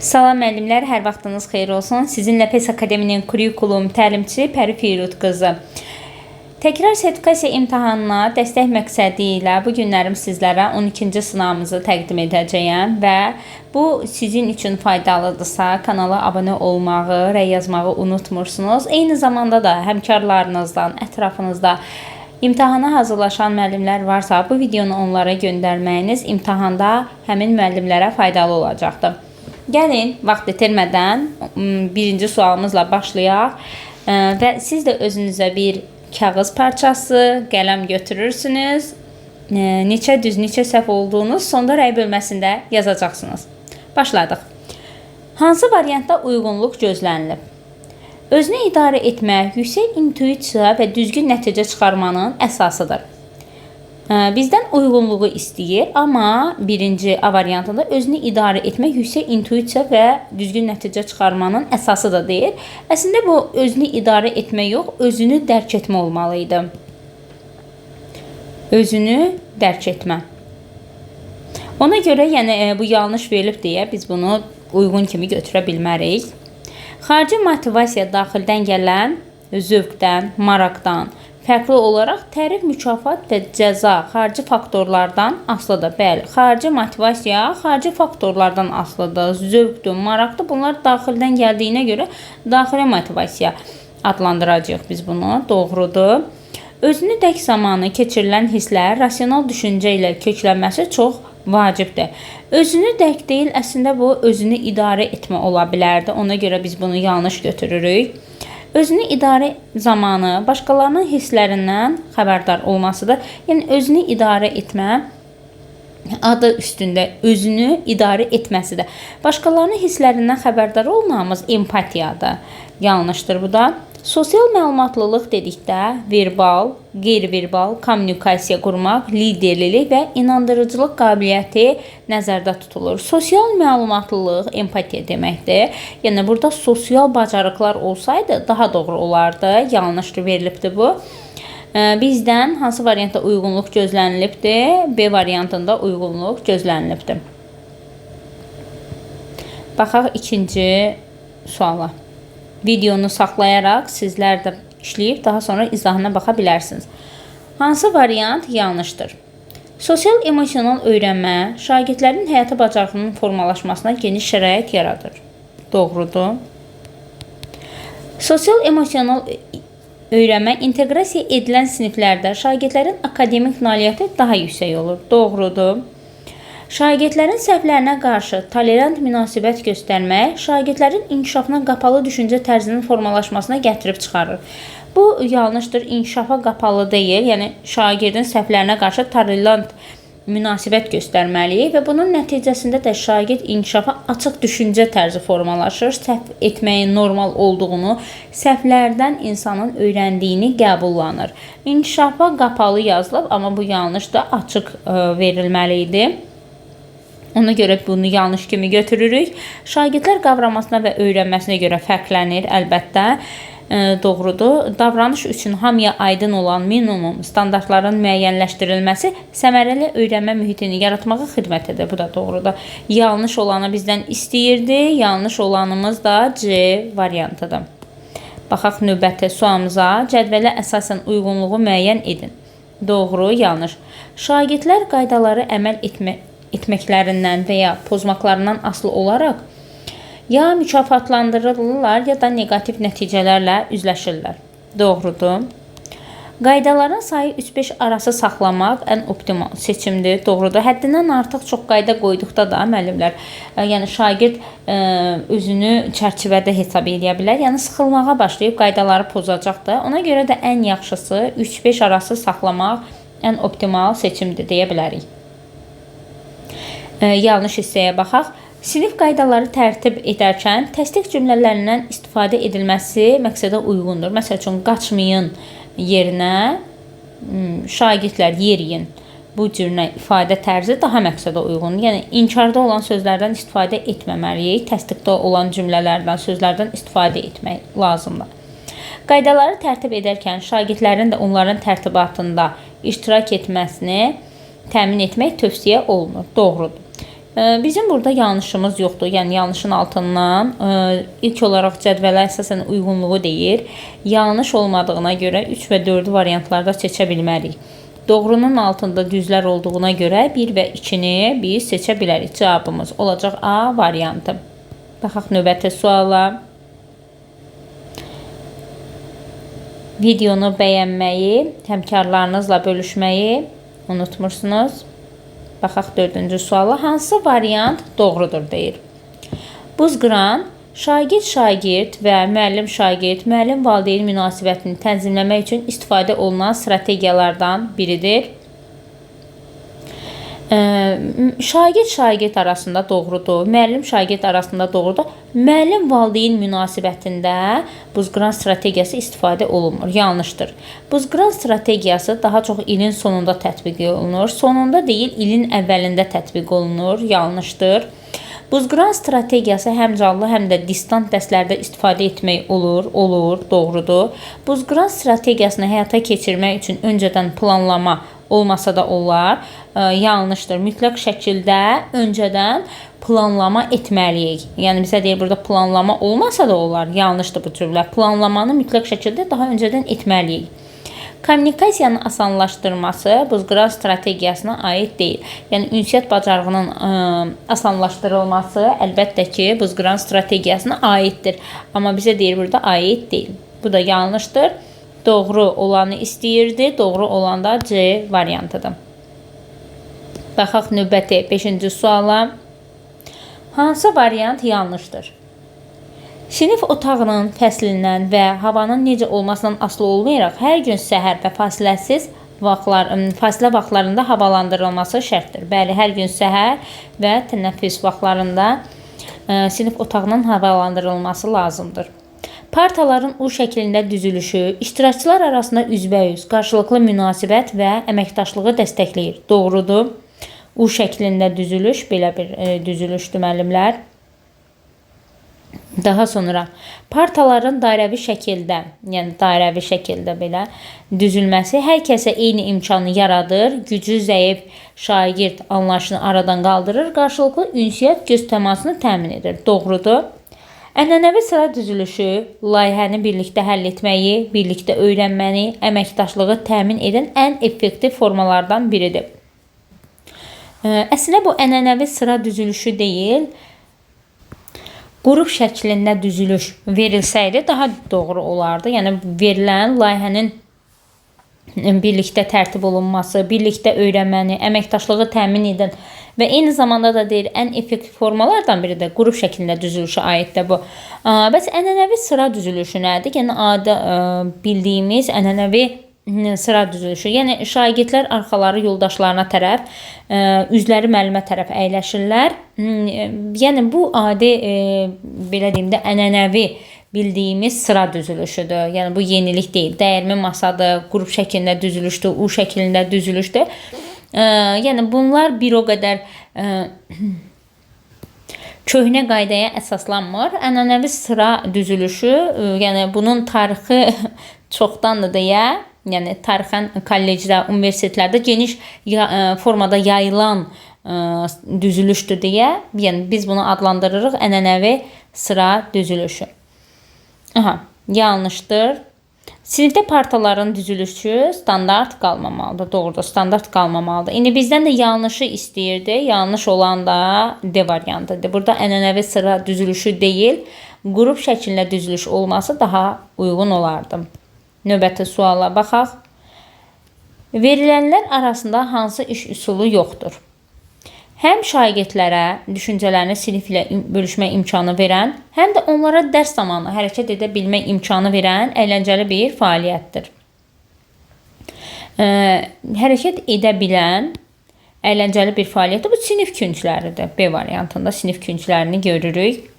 Salam müəllimlər, hər vaxtınız xeyir olsun. Sizinlə PES Akademinin kurikulum təlimçisi Pəri Firud qızı. Təkrar sertifikasiya imtahanına dəstək məqsədi ilə bu günlərim sizlərə 12-ci sınavımızı təqdim edəcəyəm və bu sizin üçün faydalıdırsa kanala abunə olmağı, rəy yazmağı unutmursunuz. Eyni zamanda da həmkarlarınızdan, ətrafınızda İmtahana hazırlaşan müəllimlər varsa bu videonu onlara göndərməyiniz imtahanda həmin müəllimlərə faydalı olacaqdır. Gəlin, vaxt itirmədən birinci sualımızla başlayaq və siz də özünüzə bir kağız parçası, qələm götürürsünüz. Neçə düz, neçə səhv olduğunuz sonda rəy bölməsində yazacaqsınız. Başladıq. Hansı variantda uyğunluq gözlənilib? Özünü idarə etmək, yüksək intuisiya və düzgün nəticə çıxarmanın əsasıdır. Bizdən uyğunluğu istəyir, amma birinci A variantında özünü idarə etmək, yüksək intuisiya və düzgün nəticə çıxarmanın əsası da deyir. Əslində bu özünü idarə etmək yox, özünü dərk etmə olmalı idi. Özünü dərk etmə. Ona görə yəni bu yanlış verilib deyə biz bunu uyğun kimi götürə bilmərik. Xarici motivasiya daxildən gələn zövqdən, maraqdan fərqli olaraq tərif, mükafat və cəza xarici faktorlardan asılıdır. Bəli, xarici motivasiya xarici faktorlardan asılıdır. Zövqdür, maraqdır. Bunlar daxildən gəldiyinə görə daxili motivasiya adlandıracağıq biz bunu. Doğrudur. Özünü dərk zamanı keçirilən hisslər rasional düşüncə ilə köklənməsi çox vacibdir. Özünü dərk deyil, əslində bu özünü idarə etmə ola bilərdi. Ona görə biz bunu yanlış götürürük. Özünü idarə zamanı başqalarının hisslərindən xəbərdar olmasıdır. Yəni özünü idarə etmə adı üstündə özünü idarə etməsidir. Başqalarının hisslərindən xəbərdar olmamız empatiyadır. Yanlışdır bu da. Sosial məlumatlılıq dedikdə verbal, qeyri-verbal kommunikasiya qurmaq, liderlilik və inandırıcılıq qabiliyyəti nəzərdə tutulur. Sosial məlumatlılıq empatiya deməkdir. Yəni burada sosial bacarıqlar olsaydı daha doğru olardı. Yanlışdır, verilibdir bu. Bizdən hansı variantda uyğunluq gözlənilibdir? B variantında uyğunluq gözlənilibdir. Baxaq ikinci suala. Videonu saxlayaraq sizlər də işləyib daha sonra izahına baxa bilərsiniz. Hansı variant yanlışdır? Sosial emosional öyrənmə şagirdlərin həyata bacarığının formalaşmasına geniş şərait yaradır. Doğrudur. Sosial emosional öyrənmə inteqrasiya edilən siniflərdə şagirdlərin akademik nailiyyəti daha yüksək olur. Doğrudur. Şagirdlərin səhvlərinə qarşı tolerant münasibət göstərmək şagirdlərin inkişafına qapalı düşüncə tərzinin formalaşmasına gətirib çıxarır. Bu yanlışdır, inkişafa qapalı deyil. Yəni şagirdin səhvlərinə qarşı tolerant münasibət göstərməliyik və bunun nəticəsində də şagird inkişafa açıq düşüncə tərzi formalaşır. Səhv etməyin normal olduğunu, səhvlərdən insanın öyrəndiyini qəbullanır. İnkişafa qapalı yazılıb, amma bu yanlışdır, açıq verilməli idi. Ona görə bunu yanlış kimi götürürük. Şagirdlər qavramasına və öyrənməsinə görə fərqlənir, əlbəttə. Doğrudur. Davranış üçün hamıya aydın olan minimum standartların müəyyənləşdirilməsi səmərəli öyrənmə mühitini yaratmağa xidmət edir. Bu da doğrudur. Yanlış olanı bizdən istəyirdi. Yanlış olanımız da C variantıdır. Baxaq növbəti sualımıza. Cədvələ əsasən uyğunluğu müəyyən edin. Doğru, yanlış. Şagirdlər qaydaları əməl etməklərindən və ya pozmaqlarından asılı olaraq ya mükafatlandırılırlar ya da negativ nəticələrlə üzləşirlər. Doğrudur. Qaydaların sayı 3-5 arası saxlamaq ən optimal seçimdir. Doğrudur. Həddindən artıq çox qayda qoyduqda da müəllimlər, yəni şagird özünü çərçivədə hesab edə bilər. Yəni sıxılmağa başlayıb qaydaları pozacaq da. Ona görə də ən yaxşısı 3-5 arası saxlamaq ən optimal seçimdir deyə bilərik. Yanlış hissəyə baxaq. Sinif qaydaları tərtib edərkən təsdiq cümlələrindən istifadə edilməsi məqsədə uyğundur. Məsəl üçün, qaçmayın yerinə şagirdlər yeriyin. Bu cür ifadə tərzi daha məqsədə uyğundur. Yəni, inkarda olan sözlərdən istifadə etməməliyik. Təsdiqdə olan cümlələrdən, sözlərdən istifadə etmək lazımdır. Qaydaları tərtib edərkən şagirdlərin də onların tərtibatında iştirak etməsini təmin etmək tövsiyə olunur. Doğrudur. Bizim burada yanlışımız yoxdur. Yəni yanlışın altından ilk olaraq cədvələ əsasən uyğunluğu deyir. Yanlış olmadığına görə 3 və 4 variantlarda seçə bilmərik. Doğrunun altında düzlər olduğuna görə 1 və 2-ni biz seçə bilərik. Cavabımız olacaq A variantı. Baxaq növbəti suala. Videonu bəyənməyi, həmkarlarınızla bölüşməyi unutmursunuz. Baxaq 4-cü suala. Hansı variant doğrudur deyir. Buzqıran şagird və müəllim-şagird, müəllim-valideyn münasibətini tənzimləmək üçün istifadə olunan strategiyalardan biridir. Şagird arasında doğrudur, müəllim-şagird arasında doğrudur. Müəllim-valideyn münasibətində buzqıran strategiyası istifadə olunmur. Yanlışdır. Buzqıran strategiyası daha çox ilin sonunda tətbiq olunur. Sonunda deyil, ilin əvvəlində tətbiq olunur. Yanlışdır. Buzqıran strategiyası həm canlı, həm də distant dərslərdə istifadə etmək olur, doğrudur. Buzqıran strategiyasını həyata keçirmək üçün öncədən planlama olmasa da olar. Yanlışdır. Mütləq şəkildə öncədən planlama etməliyik. Yəni bizə deyir burada planlama olmasa da olar. Yanlışdır bu cümlə. Planlamanı mütləq şəkildə daha öncədən etməliyik. Kommunikasiyanın asanlaşdırması buzqıran strategiyasına aid deyil. Yəni ünsiyyət bacarığının asanlaşdırılması əlbəttə ki, buzqıran strategiyasına aiddir. Amma bizə deyir burada aid deyil. Bu da yanlışdır. Doğru olanı istəyirdi. Doğru olan da C variantıdır. Baxaq növbəti 5-ci suala. Hansı variant yanlışdır? Sinif otağının fəslindən və havanın necə olmasından asılı olmayaraq hər gün səhər və fasilə vaxtlarında havalandırılması şərtdir. Bəli, hər gün səhər və tənəffüs vaxtlarında sinif otağının havalandırılması lazımdır. Partaların U şəklində düzülüşü iştirakçılar arasında üzbəüz qarşılıqlı münasibət və əməkdaşlığı dəstəkləyir. Doğrudur. U şəklində düzülüş belə bir düzülüşdür müəllimlər. Daha sonra partaların dairəvi şəkildə, yəni dairəvi şəkildə belə düzülməsi hər kəsə eyni imkanı yaradır, gücü zəif şagird anlayışını aradan qaldırır, qarşılıqlı ünsiyyət göz təmasını təmin edir. Doğrudur. Ənənəvi sıra düzülüşü layihəni birlikdə həll etməyi, birlikdə öyrənməni, əməkdaşlığı təmin edən ən effektiv formalardan biridir. Əslində bu ənənəvi sıra düzülüşü deyil, qrup şəklində düzülüş verilsəydi daha doğru olardı. Yəni verilən layihənin birlikdə tərtib olunması, birlikdə öyrənməni, əməkdaşlığı təmin edən və eyni zamanda da deyir ən effektiv formalardan biri də qrup şəklində düzülüşə aiddir bu. Bəs ənənəvi sıra düzülüşü nədir? Yəni adi bildiyimiz ənənəvi sıra düzülüşü. Yəni şagirdlər arxaları yoldaşlarına tərəf, üzləri müəllimə tərəf əyləşirlər. Yəni bu adi belə deyim də ənənəvi bildiyimiz sıra düzülüşüdür. Yəni bu yenilik deyil. Dəyirmi masadır, qrup şəklində düzülüşdür, U şəklində düzülüşdür. Yəni bunlar bir o qədər köhnə qaydaya əsaslanmır. Ənənəvi sıra düzülüşü, yəni bunun tarixi çoxdandır deyə, yəni tarixən kollecdə, universitetlərdə geniş formada yayılan düzülüşdür deyə, yəni biz bunu adlandırırıq ənənəvi sıra düzülüşü. Yanlışdır. Sinifdə partaların düzülüşü standart qalmamalıdır. Doğrudur, standart qalmamalıdır. İndi bizdən də yanlışı istəyirdi. Yanlış olan da D variantıdır. Burada ənənəvi sıra düzülüşü deyil, qrup şəklində düzülüş olması daha uyğun olardı. Növbəti suala baxaq. Verilənlər arasında hansı iş üsulu yoxdur? Həm şagirdlərə düşüncələrini sinif ilə bölüşmə imkanı verən, həm də onlara dərs zamanı hərəkət edə bilmək imkanı verən əyləncəli bir fəaliyyətdir. Hərəkət edə bilən əyləncəli bir fəaliyyətdir. Bu sinif küncləridir. B variantında sinif künclərini görürük.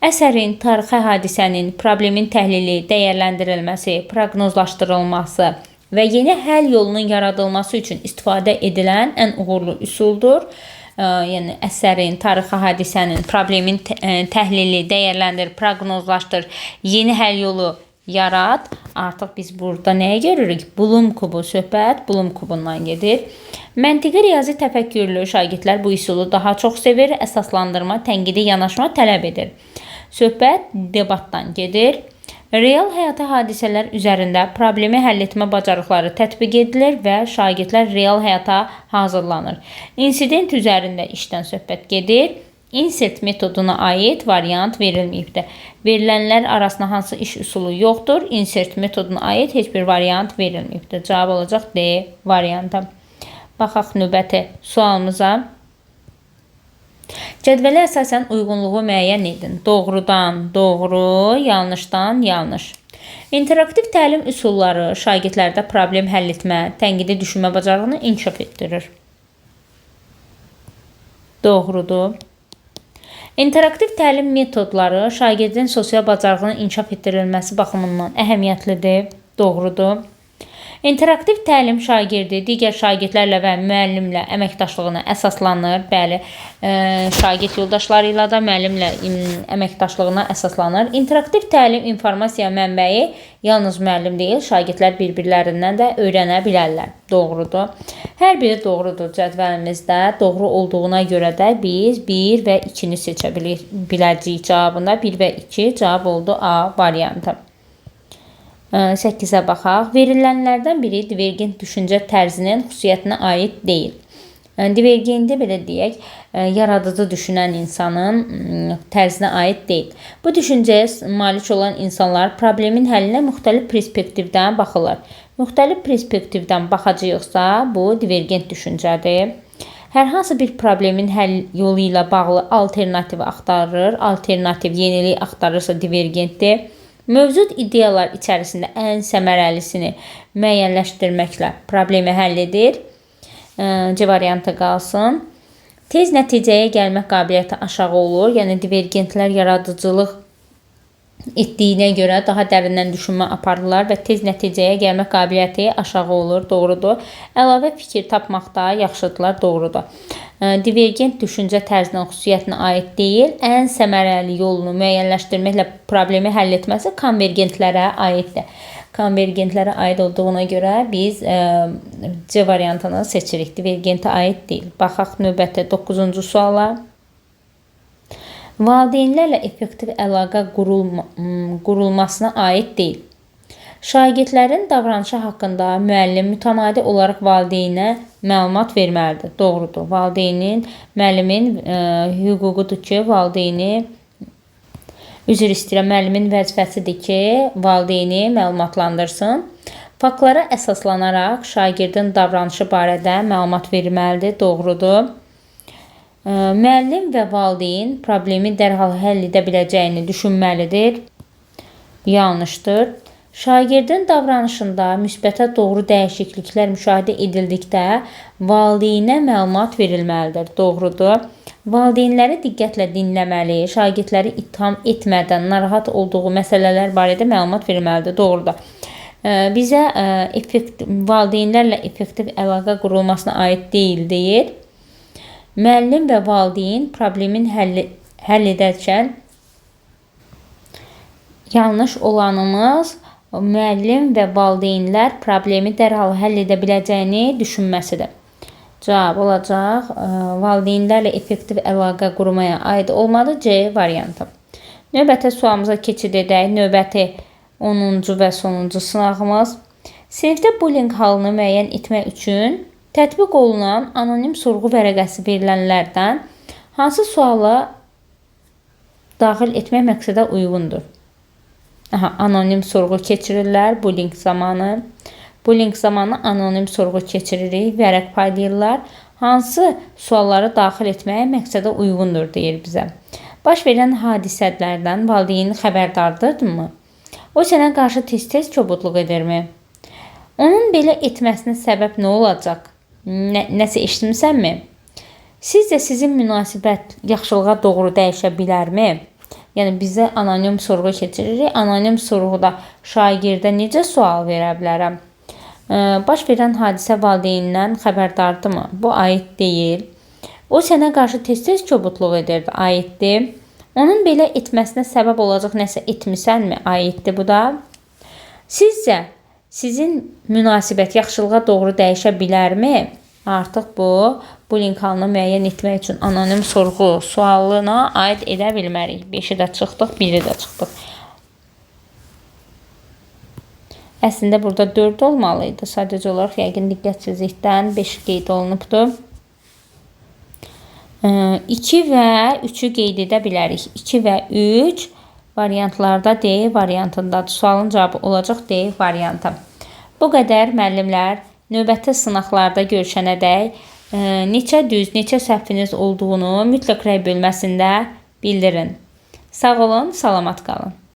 Əsərin, tarixi hadisənin, problemin təhlili, dəyərləndirilməsi, proqnozlaşdırılması və yeni həll yolunun yaradılması üçün istifadə edilən ən uğurlu üsuldur. Yəni əsərin, tarixi hadisənin, problemin təhlili, dəyərləndir, proqnozlaşdır, yeni həll yolu yarat. Artıq biz burada nəyə görürük? Bulum kubu, söhbət bulum kubundan gedir. Məntiqi riyazi təfəkkürlü şagirdlər bu üsulu daha çox sevir. Əsaslandırma, tənqidi yanaşma tələb edir. Söhbət debatdan gedir. Real həyata hadisələr üzərində problemi həll etmə bacarıqları tətbiq edilir və şagirdlər real həyata hazırlanır. İnsident üzərində işdən söhbət gedir. Insert metoduna aid variant verilməyibdir. Verilənlər arasında hansı iş üsulu yoxdur? Insert metoduna aid heç bir variant verilməyibdir. Cavab olacaq D variantı. Baxaq növbəti sualımıza. Cədvələ əsasən uyğunluğu müəyyən edin. Doğrudan doğru, yanlışdan yanlış. İnteraktiv təlim üsulları şagirdlərdə problem həll etmə, tənqidi düşünmə bacarığını inkişaf etdirir. Doğrudur. İnteraktiv təlim metodları şagirdin sosial bacarığının inkişaf etdirilməsi baxımından əhəmiyyətlidir. Doğrudur. İnteraktiv təlim şagirdi digər şagirdlərlə və müəllimlə əməkdaşlığına əsaslanır. Bəli, şagird yoldaşları ilə də müəllimlə əməkdaşlığına əsaslanır. İnteraktiv təlim informasiya mənbəyi yalnız müəllim deyil, şagirdlər bir-birlərindən də öyrənə bilərlər. Doğrudur. Hər biri doğrudur cədvəlimizdə. Doğru olduğuna görə də biz 1 və 2-ni seçə biləcəyik cavabında. 1 və 2 cavab oldu A variantı. 8-ə baxaq. Verilənlərdən biri divergent düşüncə tərzinin xüsusiyyətinə aid deyil. Divergenti belə deyək, yaradıcı düşünən insanın tərzinə aid deyil. Bu düşüncəyə malik olan insanlar problemin həllinə müxtəlif perspektivdən baxırlar. Müxtəlif perspektivdən baxacaqsa, bu divergent düşüncədir. Hər hansı bir problemin həll yolu ilə bağlı alternativ axtarır. Alternativ yenilik axtarırsa divergentdir. Mövcud ideyalar içərisində ən səmərəlisini müəyyənləşdirməklə problemi həll edir. C variantı qalsın. Tez nəticəyə gəlmək qabiliyyəti aşağı olur. Yəni divergentlər yaradıcılıq etdiyinə görə daha dərindən düşünmə aparırlar və tez nəticəyə gəlmək qabiliyyəti aşağı olur. Doğrudur. Əlavə fikir tapmaqda yaxşıdırlar. Doğrudur. Divergent düşüncə tərzinin xüsusiyyətinə aid deyil. Ən səmərəli yolunu müəyyənləşdirməklə problemi həll etməsi konvergentlərə aiddir. Konvergentlərə aid olduğuna görə biz C variantını seçirik. Divergentə aid deyil. Baxaq növbəti 9-cu suala. Valideynlərlə effektiv əlaqə qurulmasına aid deyil. Şagirdlərin davranışı haqqında müəllim mütəmadi olaraq valideynə məlumat verməlidir. Doğrudur. Valideynin, müəllimin hüququdur ki, müəllimin vəzifəsidir ki, valideyni məlumatlandırsın. Faktlara əsaslanaraq şagirdin davranışı barədə məlumat verməlidir. Doğrudur. Müəllim və valideyn problemi dərhal həll edə biləcəyini düşünməlidir. Yanlışdır. Şagirdin davranışında müsbətə doğru dəyişikliklər müşahidə edildikdə valideynə məlumat verilməlidir. Doğrudur. Valideynləri diqqətlə dinləməli, şagirdləri ittiham etmədən narahat olduğu məsələlər barədə məlumat verilməlidir. Doğrudur. Bizə valideynlərlə effektiv əlaqə qurulmasına aid deyil deyir. Müəllim və valideyn problemin həll edərkən yanlış olanımız müəllim və valideynlər problemi dərhal həll edə biləcəyini düşünməsidir. Cavab olacaq, valideynlərlə effektiv əlaqə qurmaya aid olmadı. C variantı. Növbəti sualımıza keçid edək. Növbəti 10-cu və sonuncu sınağımız. Sinifdə bullying halını müəyyən etmək üçün tətbiq olunan anonim sorğu vərəqəsi verilənlərdən hansı suala daxil etmək məqsədə uyğundur? Anonim sorğu keçirirlər bullying zamanı. Bullying zamanı anonim sorğu keçiririk, vərəq paylayırlar. Hansı sualları daxil etməyə məqsədə uyğundur deyir bizə. Baş verən hadisələrdən valideyn xəbərdardırmı? O sənə qarşı tez-tez kobudluq edirmi? Onun belə etməsinə səbəb nə olacaq? Nəsə eşitmisənmi? Sizcə sizin münasibət yaxşılığa doğru dəyişə bilərmi? Yəni bizə anonim sorğu keçiririk. Anonim sorğuda şagirdə necə sual verə bilərəm? Baş verən hadisə valideynindən xəbərdardırmı? Bu aid deyil. O sənə qarşı tez-tez kobudluq edirdi. Aiddir. Onun belə etməsinə səbəb olacaq nəsə etmisənmi? Aiddir bu da. Sizcə sizin münasibət yaxşılığa doğru dəyişə bilərmi? Artıq bu Lincolnu müəyyən etmək üçün anonim sorğu sualına aid edə bilmərik. 5-i də çıxdıq, 1-i də çıxdıq. Əslində burada 4 olmalıydı. Sadəcə olaraq yəqin diqqətsizlikdən 5 qeyd olunubdur. 2 və 3-ü qeyd edə bilərik. 2 və 3 variantlarda D variantındadır. Sualın cavabı olacaq D variantı. Bu qədər müəllimlər. Növbəti sınaqlarda görüşənədək neçə düz, neçə səhviniz olduğunu mütləq rəy bölməsində bildirin. Sağ olun, salamat qalın.